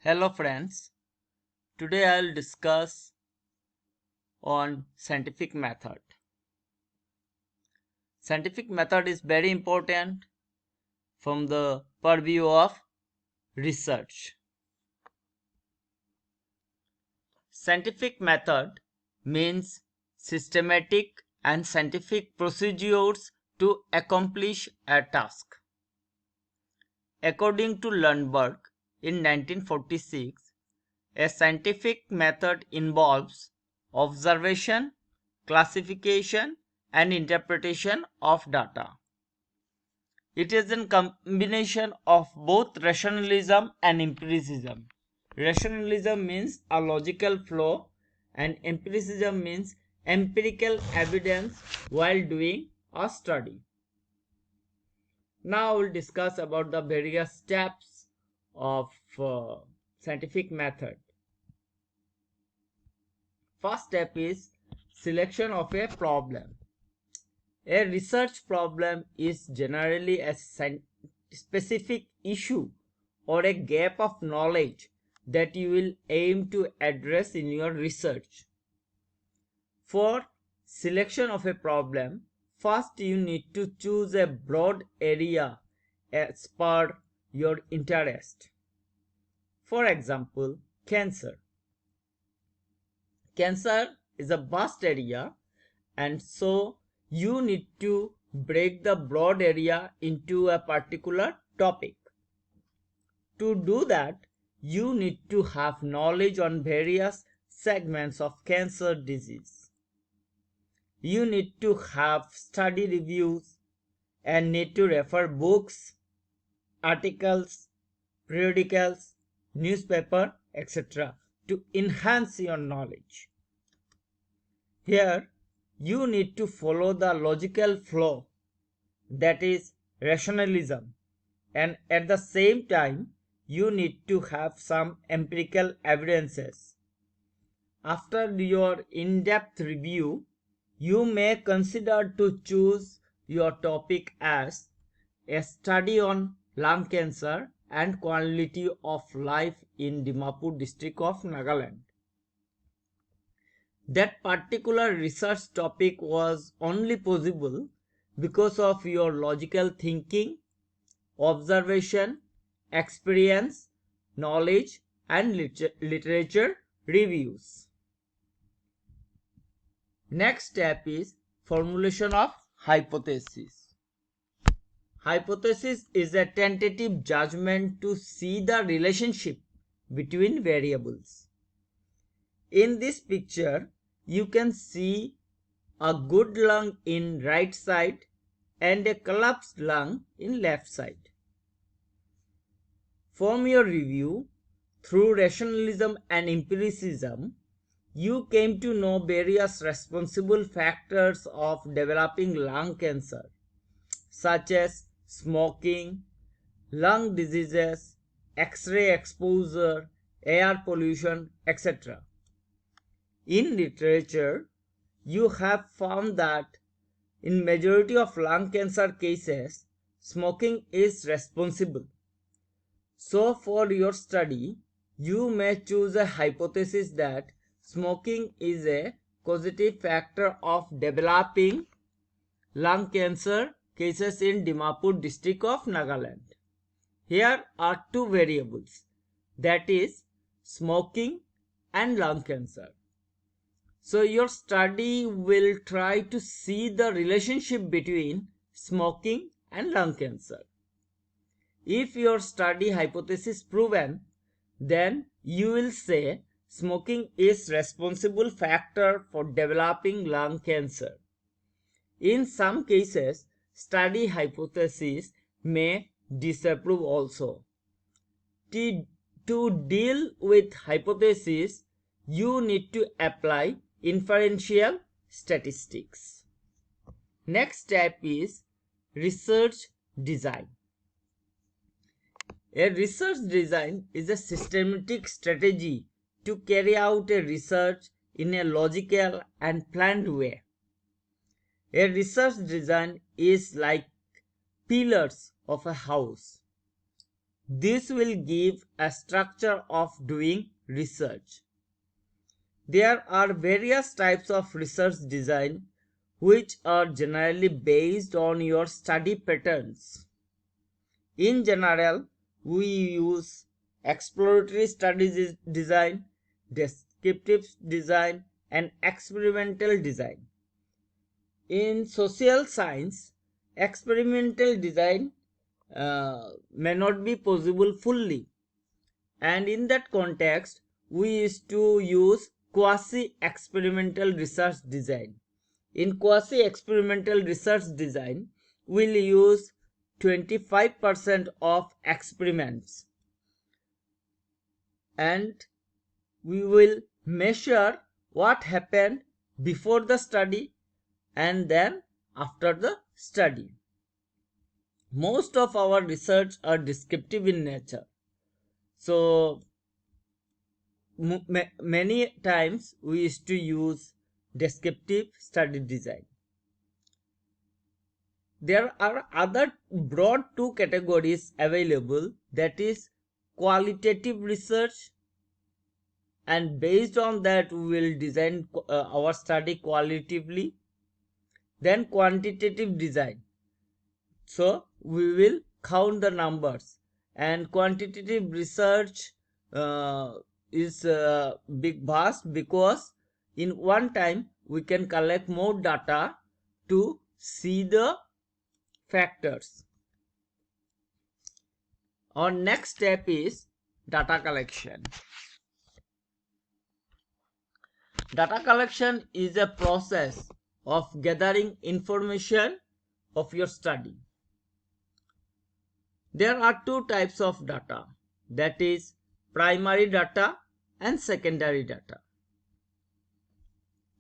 Hello friends, today I'll discuss on scientific method. Scientific method is very important from the purview of research. Scientific method means systematic and scientific procedures to accomplish a task. According to Lundberg in 1946, a scientific method involves observation, classification, and interpretation of data. It is a combination of both rationalism and empiricism. Rationalism means a logical flow, and empiricism means empirical evidence while doing a study. Now we'll discuss about the various steps of scientific method. First step is selection of a problem. A research problem is generally a specific issue or a gap of knowledge that you will aim to address in your research. For selection of a problem, first you need to choose a broad area as per your interest. For example, cancer. Cancer is a vast area, and so you need to break the broad area into a particular topic. To do that, you need to have knowledge on various segments of cancer disease. You need to have study reviews and need to refer books, articles, periodicals, newspaper, etc. to enhance your knowledge. Here, you need to follow the logical flow, that is rationalism, and at the same time you need to have some empirical evidences. After your in-depth review, you may consider to choose your topic as a study on lung cancer and quality of life in Dimapur district of Nagaland. That particular research topic was only possible because of your logical thinking, observation, experience, knowledge, and literature reviews. Next step is formulation of hypothesis. Hypothesis is a tentative judgment to see the relationship between variables. In this picture, you can see a good lung in right side and a collapsed lung in left side. From your review, through rationalism and empiricism, you came to know various responsible factors of developing lung cancer, such as smoking, lung diseases, X-ray exposure, air pollution, etc. In literature, you have found that in majority of lung cancer cases, smoking is responsible. So for your study, you may choose a hypothesis that smoking is a causative factor of developing lung cancer cases in Dimapur district of Nagaland. Here are two variables, that is smoking and lung cancer. So your study will try to see the relationship between smoking and lung cancer. If your study hypothesis proven, then you will say smoking is responsible factor for developing lung cancer. In some cases, study hypothesis may disapprove also. To deal with hypothesis, you need to apply inferential statistics. Next step is research design. A research design is a systematic strategy to carry out a research in a logical and planned way. A research design is like pillars of a house. This will give a structure of doing research. There are various types of research design which are generally based on your study patterns. In general, we use exploratory studies design, descriptive design, and experimental design. In social science, experimental design may not be possible fully, and in that context, we used to use quasi-experimental research design. In quasi-experimental research design, we'll use 25% of experiments, and we will measure what happened before the study and then after the study. Most of our research are descriptive in nature, so many times we used to use descriptive study design. There are other broad two categories available, that is qualitative research, and based on that we will design our study qualitatively. Then quantitative design, so we will count the numbers, and quantitative research is big vast, because in one time we can collect more data to see the factors. Our next step is data collection. Data collection is a process of gathering information of your study. There are two types of data, that is primary data and secondary data.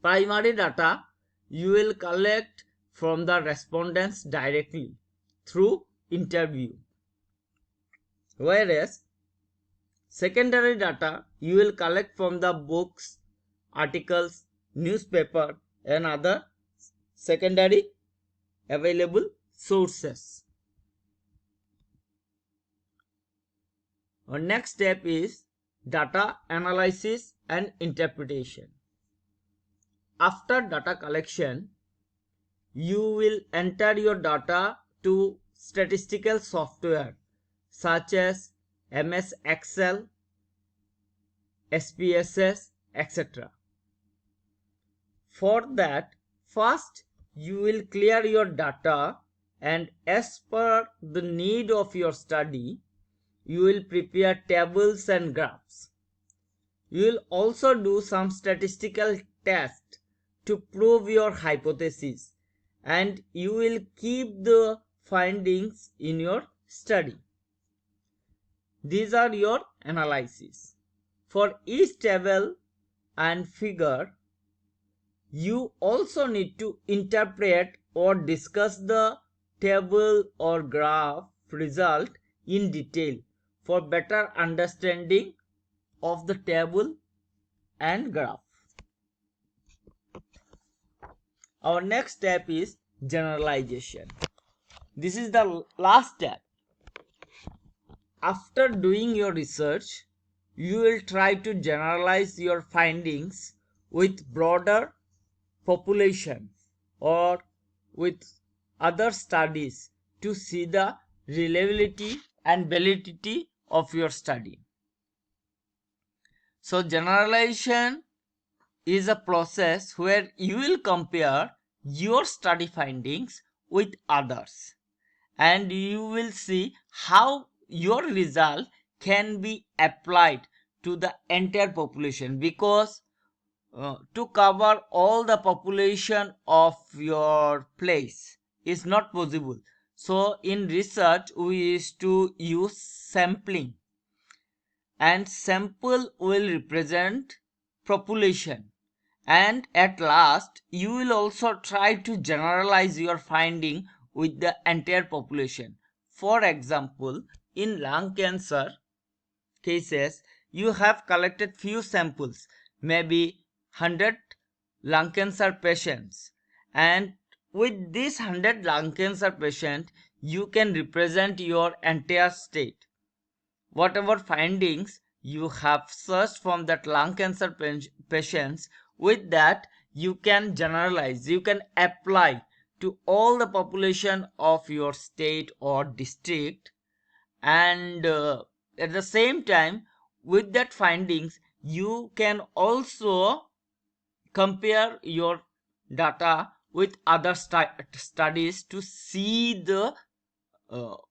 Primary data you will collect from the respondents directly through interview, whereas secondary data you will collect from the books, articles, newspaper, and other secondary available sources. Our next step is data analysis and interpretation. After data collection, you will enter your data to statistical software such as MS Excel, SPSS, etc. For that, first you will clear your data, and as per the need of your study, you will prepare tables and graphs. You will also do some statistical tests to prove your hypothesis, and you will keep the findings in your study. These are your analyses. For each table and figure, you also need to interpret or discuss the table or graph result in detail for better understanding of the table and graph. Our next step is generalization. This is the last step. After doing your research, you will try to generalize your findings with broader population or with other studies to see the reliability and validity of your study. So generalization is a process where you will compare your study findings with others, and you will see how your result can be applied to the entire population, because to cover all the population of your place is not possible. So in research we used to use sampling, and sample will represent population, and at last you will also try to generalize your finding with the entire population. For example, in lung cancer cases, you have collected few samples, maybe 100 lung cancer patients, and with this 100 lung cancer patient you can represent your entire state. whatever findings you have searched from that lung cancer patients, with that you can generalize, you can apply to all the population of your state or district. And at the same time, with that findings, you can also compare your data with other studies to see the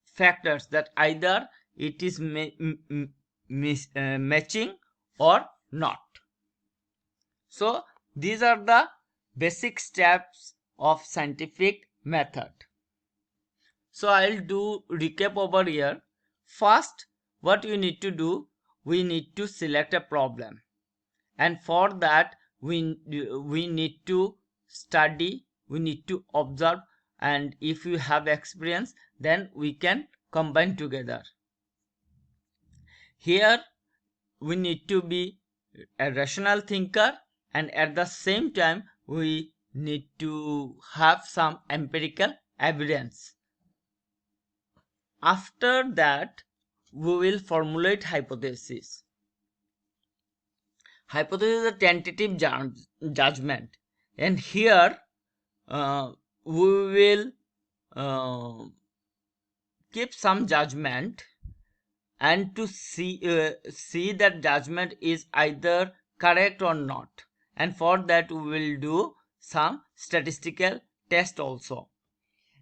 factors that either it is matching or not. So these are the basic steps of scientific method. So I'll do recap over here. First, what you need to do, we need to select a problem, and for that we need to study, we need to observe, and if you have experience, then we can combine together. Here we need to be a rational thinker, and at the same time we need to have some empirical evidence. After that, we will formulate hypothesis. Hypothesis is a tentative judgment, and here we will keep some judgment, and to see that judgment is either correct or not, and for that we will do some statistical test also.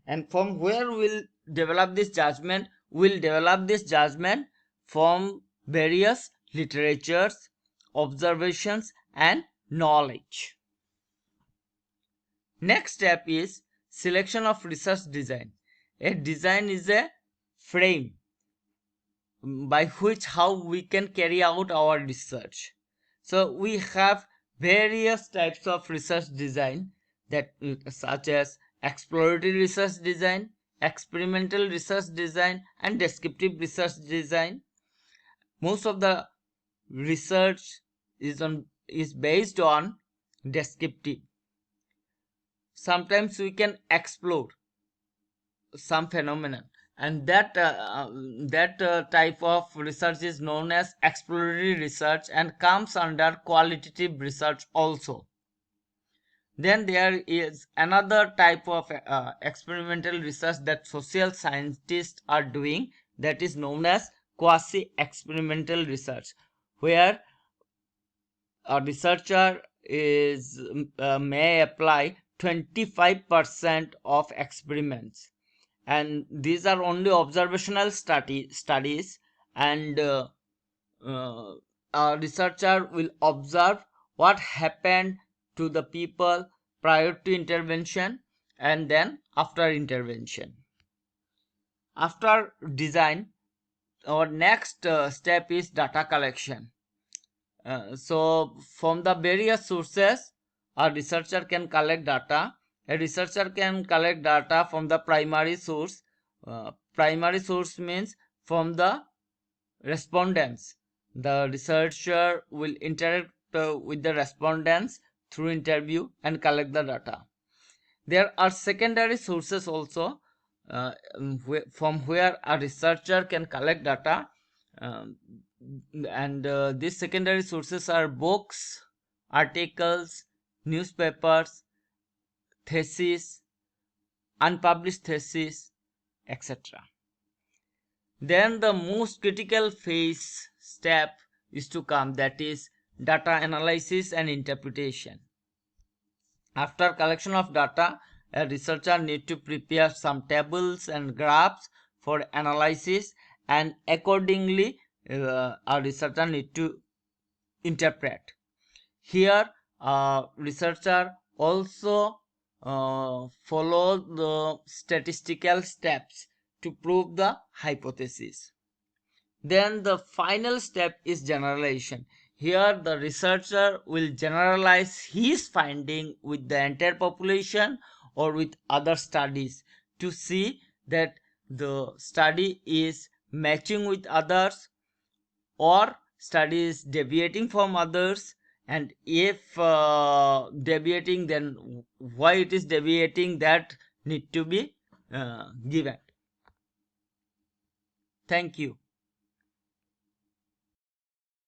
And from where we'll develop this judgment, we'll develop this judgment from various literatures, observations, and knowledge. Next step is selection of research design. A design is a frame by which how we can carry out our research. So we have various types of research design, that such as exploratory research design, experimental research design, and descriptive research design. Most of the research is based on descriptive. Sometimes we can explore some phenomenon, and that type of research is known as exploratory research and comes under qualitative research also. Then there is another type of experimental research that social scientists are doing, that is known as quasi-experimental research, where a researcher is may apply 25% of experiments, and these are only observational studies, and a researcher will observe what happened to the people prior to intervention and then after intervention. After design, our next step is data collection. So from the various sources, a researcher can collect data. A researcher can collect data from the primary source. Primary source means from the respondents. The researcher will interact with the respondents through interview and collect the data. There are secondary sources also, from where a researcher can collect data, and these secondary sources are books, articles, newspapers, theses, unpublished theses, etc. Then the most critical phase step is to come, that is data analysis and interpretation. After collection of data, a researcher needs to prepare some tables and graphs for analysis, and accordingly a researcher needs to interpret. Here researcher also follow the statistical steps to prove the hypothesis. Then the final step is generalization. Here the researcher will generalize his finding with the entire population or with other studies to see that the study is matching with others or study is deviating from others, and if deviating, then why it is deviating, that need to be given. Thank you.